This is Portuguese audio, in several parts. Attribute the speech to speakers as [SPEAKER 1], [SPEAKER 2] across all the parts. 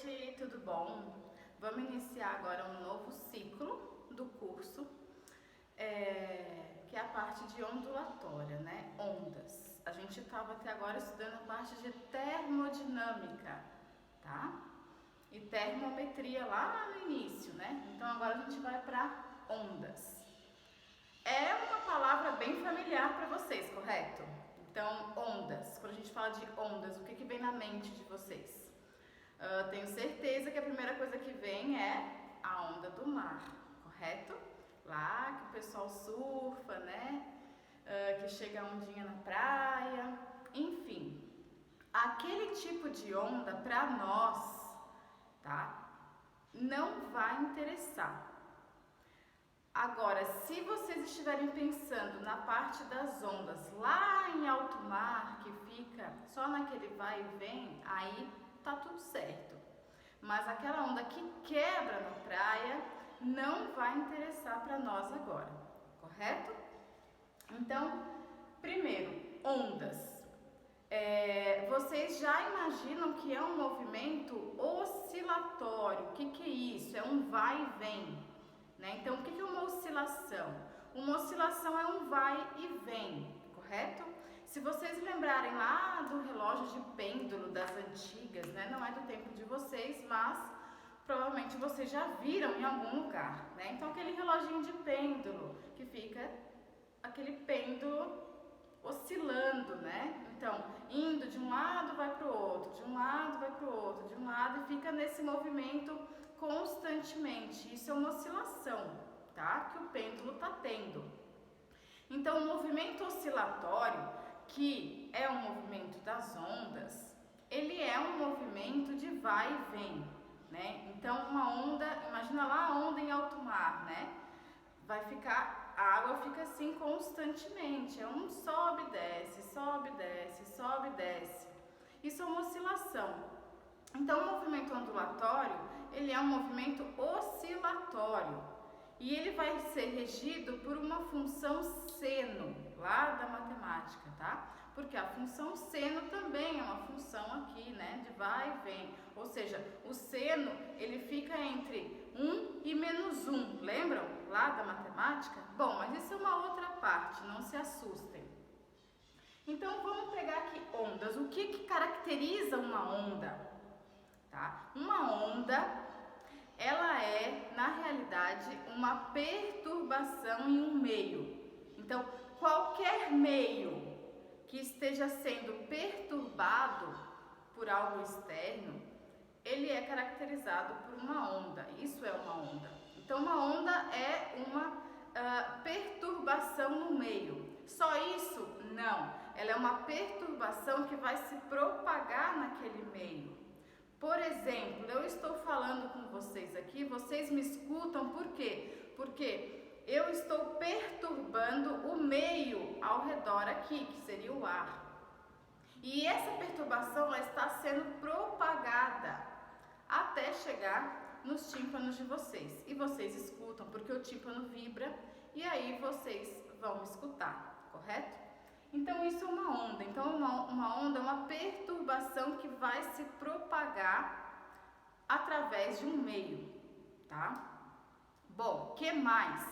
[SPEAKER 1] noite, tudo bom? Vamos iniciar agora um novo ciclo do curso, que é a parte de ondulatória, né? Ondas. A gente estava até agora estudando a parte de termodinâmica, tá? E termometria lá no início, né? Então agora a gente vai para ondas. É uma palavra bem familiar para vocês, correto? Então, ondas. Quando a gente fala de ondas, o que vem na mente de vocês? Tenho certeza que a primeira coisa que vem é a onda do mar, correto? Lá que o pessoal surfa, né? Que chega a ondinha na praia, enfim. Aquele tipo de onda para nós, tá? Não vai interessar. Agora, se vocês estiverem pensando na parte das ondas lá em alto mar, que fica só naquele vai e vem, aí tá tudo certo. Mas aquela onda que quebra na praia não vai interessar para nós agora, correto? Então, primeiro, ondas. Vocês já imaginam que é um movimento oscilatório? O que é isso? É um vai e vem. Né? Então, o que é uma oscilação? Uma oscilação é um vai e vem, correto? Se vocês lembrarem lá do relógio de pêndulo das antigas, né? Não é do tempo de vocês, mas provavelmente vocês já viram em algum lugar, né? Então, aquele reloginho de pêndulo que fica aquele pêndulo oscilando, né? Então, indo de um lado vai para o outro, de um lado vai para o outro, de um lado, e fica nesse movimento constantemente. Isso é uma oscilação, tá? Que o pêndulo está tendo. Então, o movimento oscilatório, que é um movimento das ondas, ele é um movimento de vai e vem, né? Então, uma onda, imagina lá a onda em alto mar, né? A água fica assim constantemente, sobe e desce, sobe e desce, sobe e desce. Isso é uma oscilação. Então, o movimento ondulatório, ele é um movimento oscilatório e ele vai ser regido por uma função seno, lá da matemática, tá? Porque a função seno também é uma função aqui, né, de vai e vem. Ou seja, o seno, ele fica entre 1 e -1, lembram lá da matemática? Bom, mas isso é uma outra parte, não se assustem. Então, vamos pegar aqui ondas. O que caracteriza uma onda? Tá? Uma onda, ela é, na realidade, uma perturbação em um meio. Então, qualquer meio que esteja sendo perturbado por algo externo, ele é caracterizado por uma onda. Isso é uma onda. Então, uma onda é uma perturbação no meio. Só isso? Não. Ela é uma perturbação que vai se propagar naquele meio. Por exemplo, eu estou falando com vocês aqui, vocês me escutam por quê? Porque eu estou perturbando o meio ao redor aqui, que seria o ar. E essa perturbação ela está sendo propagada até chegar nos tímpanos de vocês. E vocês escutam, porque o tímpano vibra e aí vocês vão escutar, correto? Então, isso é uma onda. Então, uma onda é uma perturbação que vai se propagar através de um meio, tá? Bom, que mais?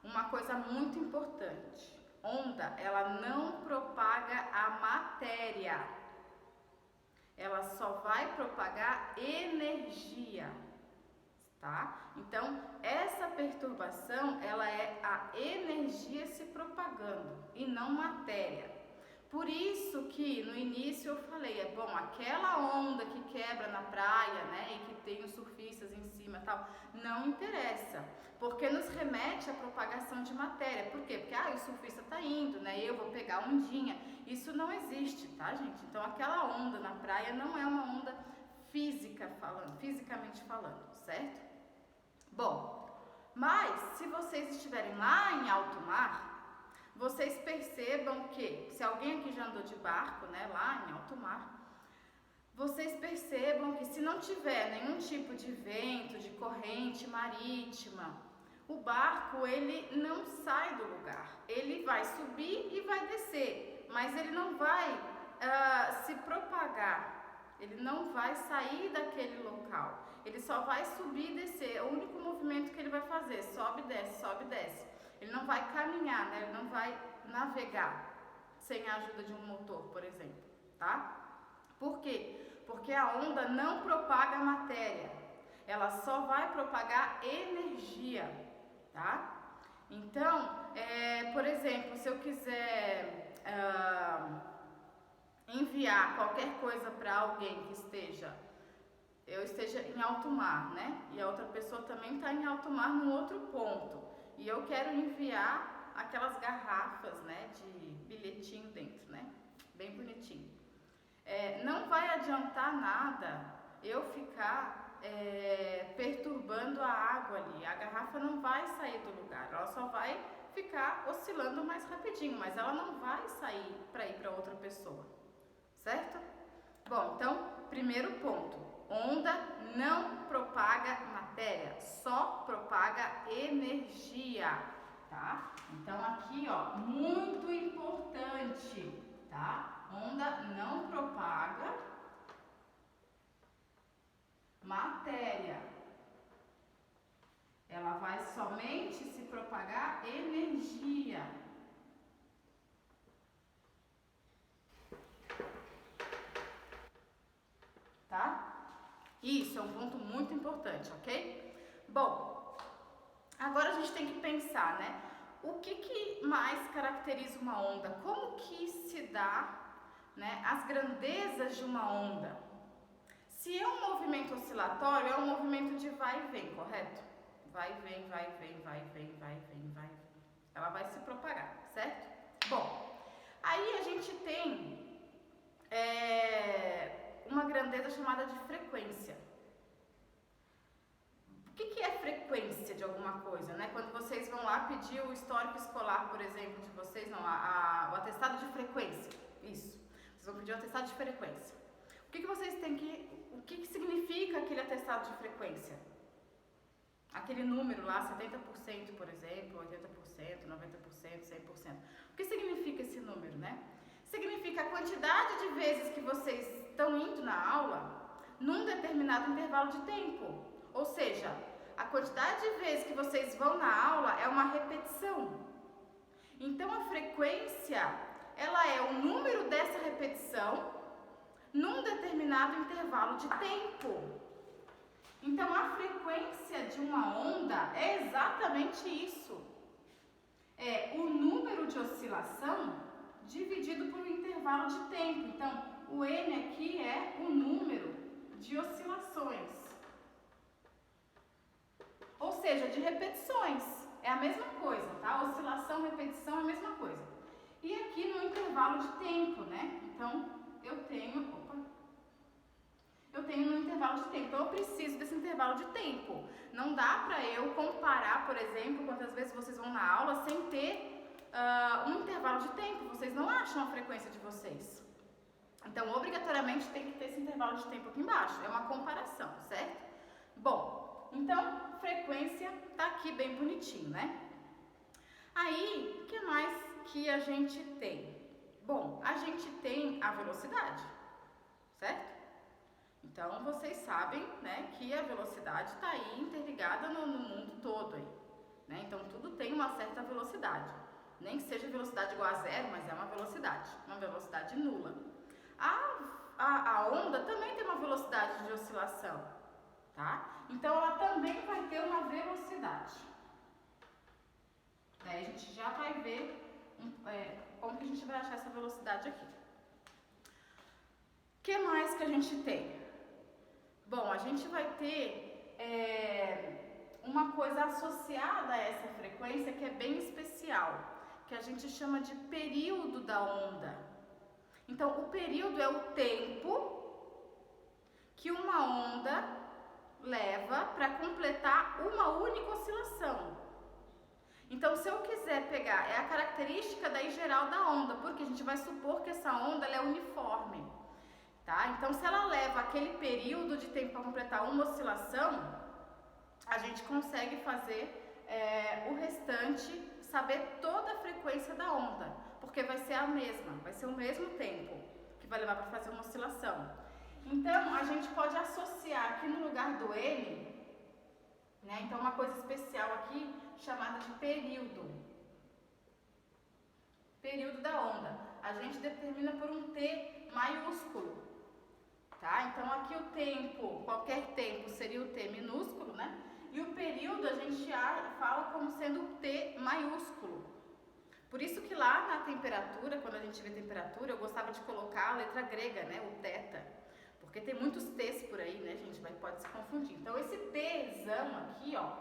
[SPEAKER 1] Uma coisa muito importante. Onda, ela não propaga a matéria. Ela só vai propagar energia, tá? Então, essa perturbação, ela é a energia se propagando e não matéria. Por isso que no início eu falei, aquela onda que quebra na praia, né, e que tem os surfistas em cima e tal, não interessa, porque nos remete à propagação de matéria. Por quê? Porque, o surfista tá indo, né, eu vou pegar ondinha. Isso não existe, tá, gente? Então, aquela onda na praia não é uma onda fisicamente falando, certo? Bom, mas se vocês estiverem lá em alto mar, vocês percebam que, se alguém aqui já andou de barco, né, lá em alto mar, vocês percebam que se não tiver nenhum tipo de vento, de corrente marítima, o barco, ele não sai do lugar. Ele vai subir e vai descer, mas ele não vai se propagar. Ele não vai sair daquele local local. Ele só vai subir e descer, é o único movimento que ele vai fazer, sobe e desce, sobe e desce. Ele não vai caminhar, né? Ele não vai navegar sem a ajuda de um motor, por exemplo, tá? Por quê? Porque a onda não propaga matéria, ela só vai propagar energia, tá? Então, por exemplo, se eu quiser enviar qualquer coisa para alguém que eu esteja em alto mar, né? E a outra pessoa também está em alto mar num outro ponto, e eu quero enviar aquelas garrafas, né, de bilhetinho dentro, né? Bem bonitinho. Não vai adiantar nada eu ficar perturbando a água ali. A garrafa não vai sair do lugar, ela só vai ficar oscilando mais rapidinho, mas ela não vai sair para ir para outra pessoa, certo? Bom, então, primeiro ponto, onda não propaga matéria, só propaga energia, tá? Então aqui, ó, muito importante, tá? Onda não propaga matéria, ela vai somente se propagar energia. Tá? Isso é um ponto muito importante, ok? Bom, agora a gente tem que pensar, né? O que mais caracteriza uma onda? Como que se dá, né, as grandezas de uma onda? Se é um movimento oscilatório, é um movimento de vai e vem, correto? Vai e vem, vai e vem, vai e vem, vai e vem, vai e vem. Ela vai se propagar, certo? Bom, aí a gente tem uma grandeza chamada de frequência. O que é frequência de alguma coisa, né? Quando vocês vão lá pedir o histórico escolar, por exemplo, de vocês, não, o atestado de frequência, isso. Vocês vão pedir o atestado de frequência. O que significa aquele atestado de frequência? Aquele número lá, 70%, por exemplo, 80%, 90%, 100%. O que significa esse número, né? Significa a quantidade de vezes que vocês estão indo na aula num determinado intervalo de tempo. Ou seja, a quantidade de vezes que vocês vão na aula é uma repetição. Então, a frequência, ela é o número dessa repetição num determinado intervalo de tempo. Então, a frequência de uma onda é exatamente isso. É o número de oscilação dividido por um intervalo de tempo. Então, o N aqui é o número de oscilações. Ou seja, de repetições. É a mesma coisa, tá? Oscilação, repetição é a mesma coisa. E aqui no intervalo de tempo, né? Então, eu tenho no intervalo de tempo. Então, eu preciso desse intervalo de tempo. Não dá para eu comparar, por exemplo, quantas vezes vocês vão na aula sem ter um intervalo de tempo. Vocês não acham a frequência de vocês. Então, obrigatoriamente, tem que ter esse intervalo de tempo aqui embaixo. É uma comparação, certo? Bom, então, frequência tá aqui bem bonitinho, né? Aí, o que mais que a gente tem? Bom, a gente tem a velocidade, certo? Então, vocês sabem, né, que a velocidade está aí interligada no mundo todo aí, né? Então, tudo tem uma certa velocidade. Nem que seja velocidade igual a zero, mas é uma velocidade nula. A onda também tem uma velocidade de oscilação, tá? Então, ela também vai ter uma velocidade. Daí a gente já vai ver como que a gente vai achar essa velocidade aqui. O que mais que a gente tem? Bom, a gente vai ter uma coisa associada a essa frequência que é bem especial, que a gente chama de período da onda. Então, o período é o tempo que uma onda leva para completar uma única oscilação. Então, se eu quiser pegar, é a característica daí geral da onda, porque a gente vai supor que essa onda ela é uniforme. Tá? Então, se ela leva aquele período de tempo para completar uma oscilação, a gente consegue fazer o restante, saber toda a frequência da onda, porque vai ser a mesma, vai ser o mesmo tempo que vai levar para fazer uma oscilação. Então, a gente pode associar aqui no lugar lugar do N, né? Então uma coisa especial aqui chamada de período. Período da onda. A gente determina por um T maiúsculo, tá? Então aqui o tempo, qualquer tempo seria o T minúsculo, né? E o período a gente fala como sendo o T maiúsculo. Por isso que lá na temperatura, quando a gente vê temperatura, eu gostava de colocar a letra grega, né? O θ. Porque tem muitos T's por aí, né, gente? Mas pode se confundir. Então esse Tzão aqui, ó,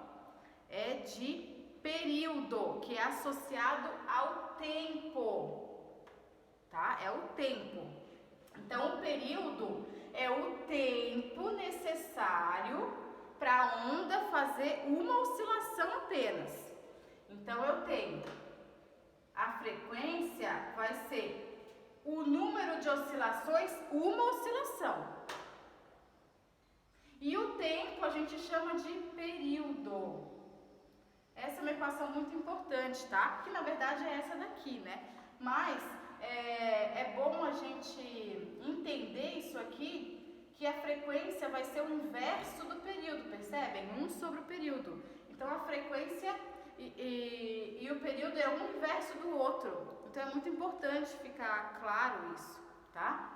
[SPEAKER 1] é de período, que é associado ao tempo, tá? É o tempo. Então, o período é o tempo necessário para a onda fazer uma oscilação apenas. Então, eu tenho a frequência vai ser o número de oscilações, uma oscilação. E o tempo a gente chama de período. Essa é uma equação muito importante, tá? Que na verdade é essa daqui, né? Mas é bom a gente entender isso aqui, que a frequência vai ser o inverso do período, percebem? 1 sobre o período. Então a frequência e o período é um inverso do outro. Então é muito importante ficar claro isso, tá?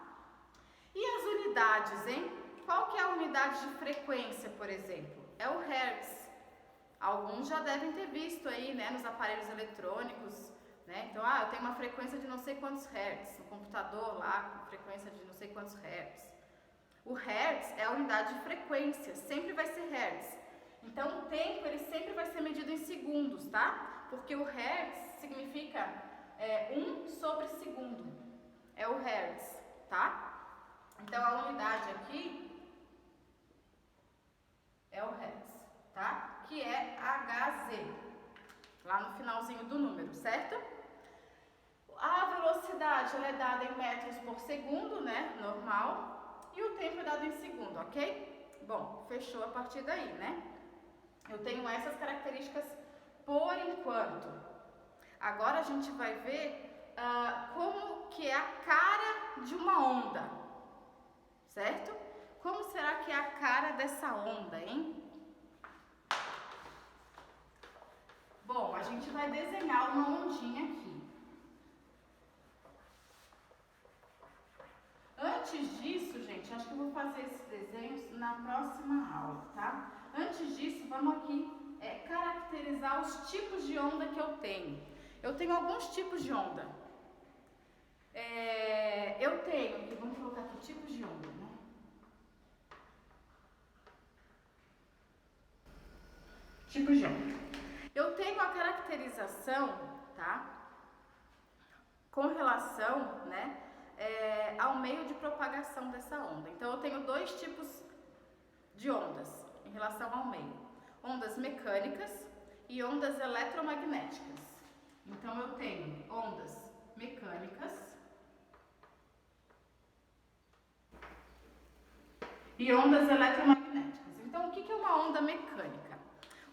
[SPEAKER 1] E as unidades, hein? Qual que é a unidade de frequência, por exemplo? É o Hertz. Alguns já devem ter visto aí, né, nos aparelhos eletrônicos, né? Então, eu tenho uma frequência de não sei quantos hertz, no computador lá, com frequência de não sei quantos hertz. O hertz é a unidade de frequência, sempre vai ser hertz. Então, o tempo, ele sempre vai ser medido em segundos, tá? Porque o hertz significa 1 sobre segundo, é o hertz, tá? Então, a unidade aqui é o hertz, tá? Que é Hz, lá no finalzinho do número, certo? A velocidade ela é dada em metros por segundo, né? Normal. E o tempo é dado em segundo, ok? Bom, fechou a partir daí, né? Eu tenho essas características por enquanto. Agora a gente vai ver como que é a cara de uma onda, certo? Como será que é a cara dessa onda, hein? Bom, a gente vai desenhar uma ondinha aqui. Antes disso, gente, acho que eu vou fazer esses desenhos na próxima aula, tá? Antes disso, vamos aqui caracterizar os tipos de onda que eu tenho. Eu tenho alguns tipos de onda. Eu tenho, aqui, vamos colocar aqui tipos de onda, né? Tipos de onda. Eu tenho a caracterização, tá? Com relação, né, ao meio de propagação dessa onda. Então, eu tenho dois tipos de ondas em relação ao meio: ondas mecânicas e ondas eletromagnéticas. Então, eu tenho ondas mecânicas e ondas eletromagnéticas. Então, o que é uma onda mecânica?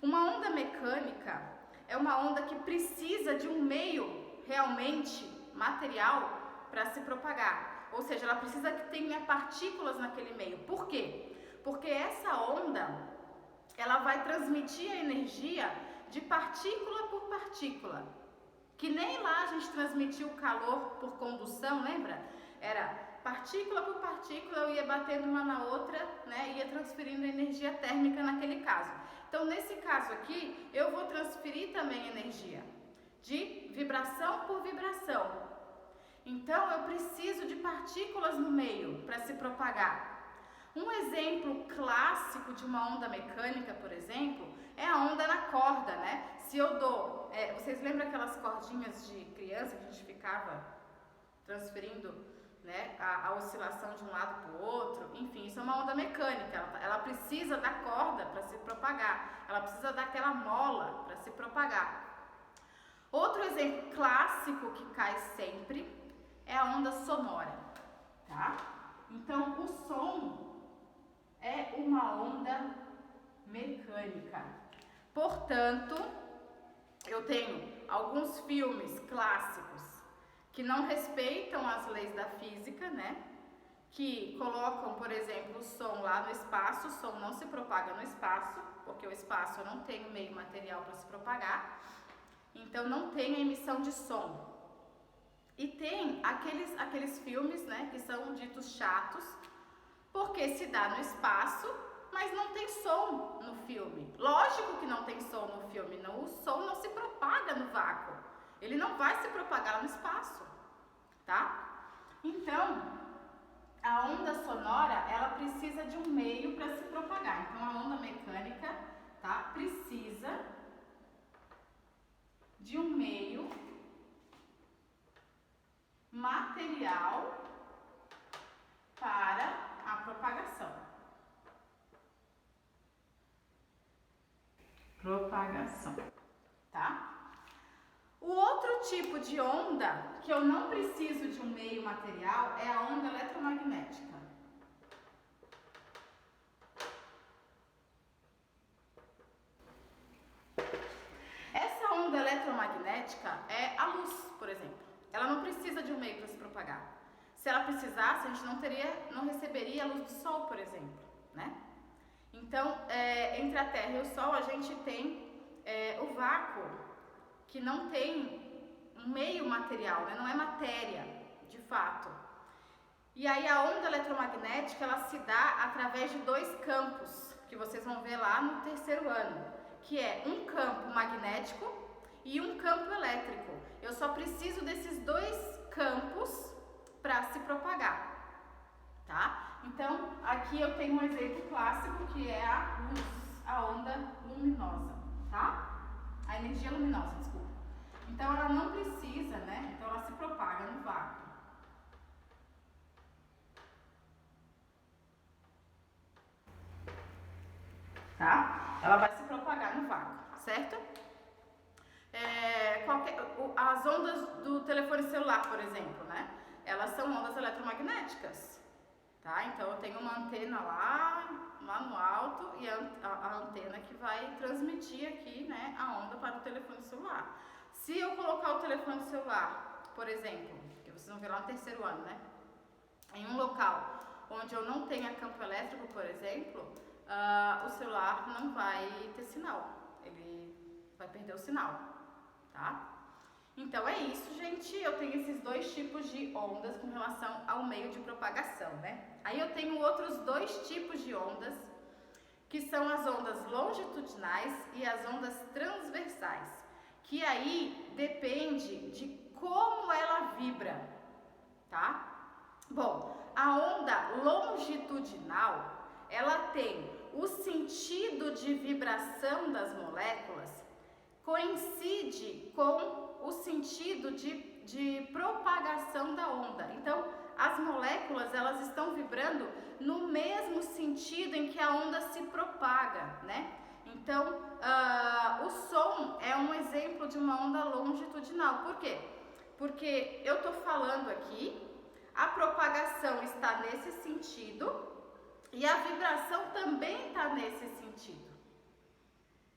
[SPEAKER 1] Uma onda mecânica é uma onda que precisa de um meio realmente material para se propagar. Ou seja, ela precisa que tenha partículas naquele meio. Por quê? Porque essa onda, ela vai transmitir a energia de partícula por partícula. Que nem lá a gente transmitiu o calor por condução, lembra? Era partícula por partícula, eu ia batendo uma na outra, né? Ia transferindo energia térmica naquele caso. Então, nesse caso aqui, eu vou transferir também energia de vibração por vibração. Então, eu preciso de partículas no meio para se propagar. Um exemplo clássico de uma onda mecânica, por exemplo, é a onda na corda, né? Se eu dou... vocês lembram aquelas cordinhas de criança que a gente ficava transferindo, né, a oscilação de um lado para o outro? Enfim, isso é uma onda mecânica. Ela precisa da corda para se propagar. Ela precisa daquela mola para se propagar. Outro exemplo clássico que cai sempre é a onda sonora, tá? Então, o som é uma onda mecânica. Portanto, eu tenho alguns filmes clássicos que não respeitam as leis da física, né? que colocam, por exemplo, o som lá no espaço. O som não se propaga no espaço, porque o espaço não tem o meio material para se propagar, então não tem emissão de som. E tem aqueles filmes, né, que são ditos chatos, porque se dá no espaço, mas não tem som no filme. Lógico que não tem som no filme, não, o som não se propaga no vácuo. Ele não vai se propagar no espaço, tá? Então, a onda sonora, ela precisa de um meio para se propagar. Então, a onda mecânica, tá, precisa de um meio material para a propagação. Tá? O outro tipo de onda que eu não preciso de um meio material é a onda eletromagnética. Essa onda eletromagnética é a luz, por exemplo. Ela não precisa de um meio para se propagar. Se ela precisasse, a gente não receberia a luz do sol, por exemplo, né? Então, entre a Terra e o Sol, a gente tem o vácuo, que não tem um meio material, né? Não é matéria, de fato. E aí a onda eletromagnética, ela se dá através de dois campos, que vocês vão ver lá no terceiro ano, que é um campo magnético e um campo elétrico. Eu só preciso desses dois campos para se propagar, tá? Então, aqui eu tenho um exemplo clássico que é a luz, a onda luminosa, tá? A energia luminosa, desculpa. Então, ela não precisa, né? Então, ela se propaga no vácuo. Tá? Ela vai se propagar no vácuo, certo? As ondas do telefone celular, por exemplo, né? Elas são ondas eletromagnéticas, tá? Então eu tenho uma antena lá no alto e a antena que vai transmitir aqui, né, a onda para o telefone celular. Se eu colocar o telefone celular, por exemplo, que vocês vão ver lá no terceiro ano, né, em um local onde eu não tenha campo elétrico, por exemplo, o celular não vai ter sinal, ele vai perder o sinal, tá? Então é isso, gente. Eu tenho esses dois tipos de ondas com relação ao meio de propagação, né? Aí eu tenho outros dois tipos de ondas, que são as ondas longitudinais e as ondas transversais, que aí depende de como ela vibra, tá? Bom, a onda longitudinal, ela tem o sentido de vibração das moléculas coincide com o sentido de propagação da onda. Então, as moléculas, elas estão vibrando no mesmo sentido em que a onda se propaga, né? Então, o som é um exemplo de uma onda longitudinal. Por quê? Porque eu estou falando aqui, a propagação está nesse sentido e a vibração também está nesse sentido.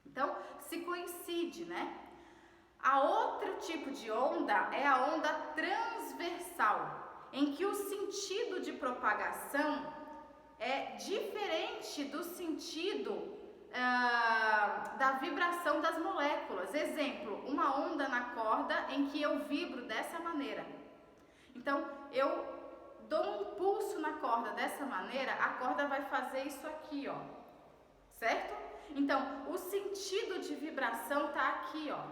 [SPEAKER 1] Então, se coincide, né? A outro tipo de onda é a onda transversal, em que o sentido de propagação é diferente do sentido da vibração das moléculas. Exemplo, uma onda na corda em que eu vibro dessa maneira. Então, eu dou um pulso na corda dessa maneira, a corda vai fazer isso aqui, ó, certo? Então, o sentido de vibração tá aqui, ó,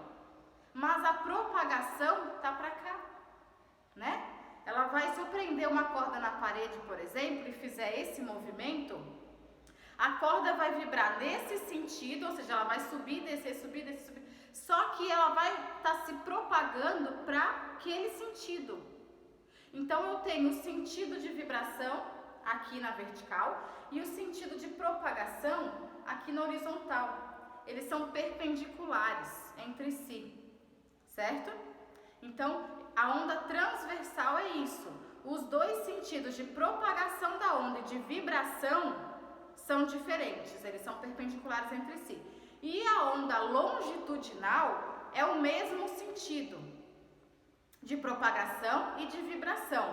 [SPEAKER 1] mas a propagação tá para cá, né? Ela vai, se eu prender uma corda na parede, por exemplo, e fizer esse movimento, a corda vai vibrar nesse sentido, ou seja, ela vai subir, descer, só que ela vai estar se propagando para aquele sentido. Então, eu tenho o sentido de vibração aqui na vertical e o sentido de propagação aqui na horizontal. Eles são perpendiculares entre si, certo? Então, a onda transversal é isso. Os dois sentidos de propagação da onda e de vibração são diferentes, eles são perpendiculares entre si. E a onda longitudinal é o mesmo sentido de propagação e de vibração,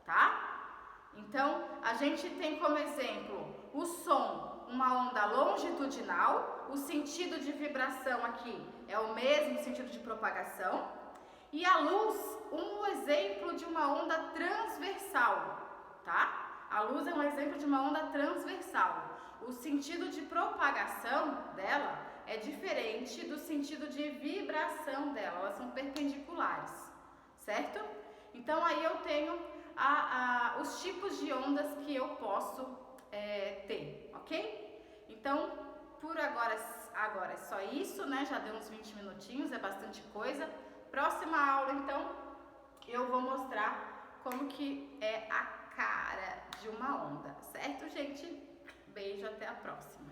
[SPEAKER 1] tá? Então, a gente tem como exemplo o som, uma onda longitudinal, o sentido de vibração aqui é o mesmo sentido de propagação, e a luz, um exemplo de uma onda transversal, tá? A luz é um exemplo de uma onda transversal. O sentido de propagação dela é diferente do sentido de vibração dela, elas são perpendiculares, certo? Então aí eu tenho os tipos de ondas que eu posso ter, ok? Então, por agora é só isso, né? Já deu uns 20 minutinhos, é bastante coisa. Próxima aula, então, eu vou mostrar como que é a cara de uma onda, certo, gente? Beijo, até a próxima.